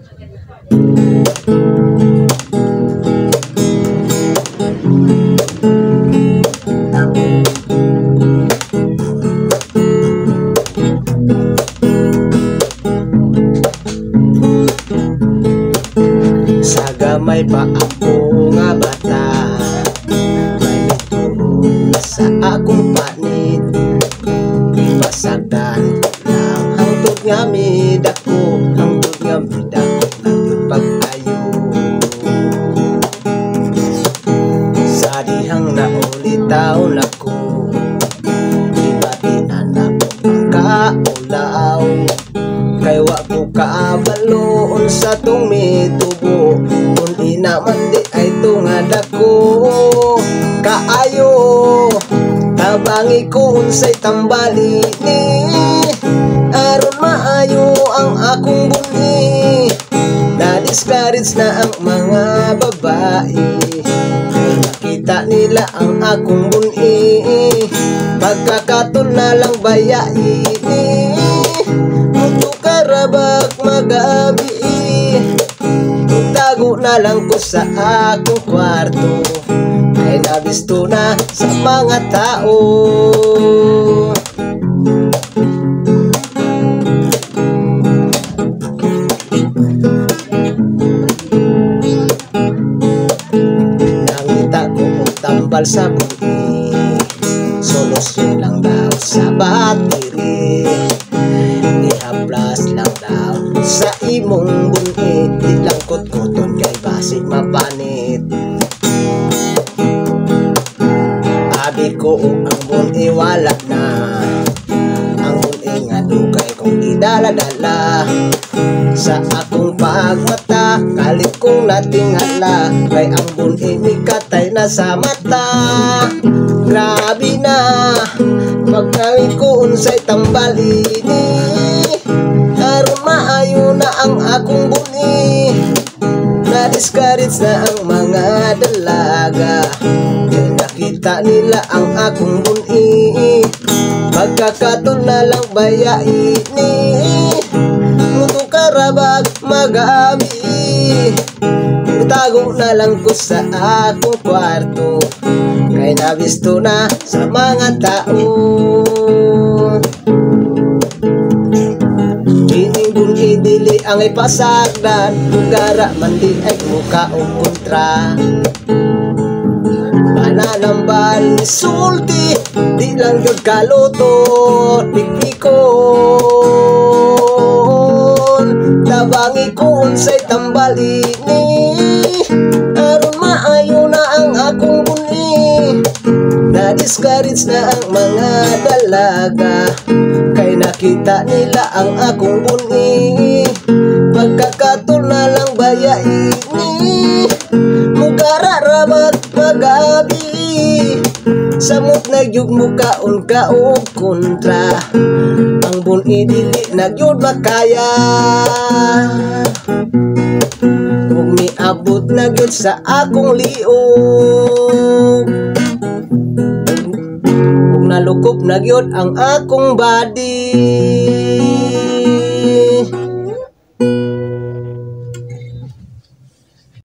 Sa gamay pa ako nga bata, may mituro na sa akong panit. Ipasagdan lang hangtod nga midako, hangtod nga midako naging pag-ayo. Sa dihang naulitaw ako, di batinan ako ang kaulaw. Kay wa ko kaabaloon sa tong mitubo, kung di naman di ay tungad ako kaayo. Tabangi ko unsay tambali ni, aron maayo ang akong bunyi. Na-discourage na ang mga babae, nakita nila ang akong bunyi. Pagkakatol na lang bayaini, karabak magabi. Tago na lang ko sa akong kwarto, ay nabisto na sa mga tao. Nangita ko og tambal sa buhi, solusyon lang daw sa battery. Ihaplas lang daw sa imong bunit, di lang kot-koton kay basig mapanit. Abi ko ang bunit wala na, ang bunit nga dugay kong idala-dala. Sa akong pagmata, kalit kong natingala, kay ang bunit ni katay na sa mata. Grabe na, magkawin ko unsay tambalini, aron maayo na ang akong buni. Na-discourage na ang mga dalaga, kay nakita nila ang akong buni. Pagkakatol na lang bayaini, muto karabag magabi. Tago na lang ko sa akong kwarto, kay nabisto na sa mga tao. Ining dili ang ipasagdan, lugara man di ay muka o kontra. Mananambal ni sulti, di lang yun kaluto, pikpikon. Tabangi ko unsay tambalini, aron maayo na ang akong buni. Na-discourage na ang mga dalaga, kay nakita nila ang akong buni. Pagkakatol na lang bayaini, mugara rabag magabi. Samot nagyug mukaon ka o kontra, ang buni dili nagyud makaya. Kung miabot nagyud sa akong liog, kung nalukop nagyud ang akong body.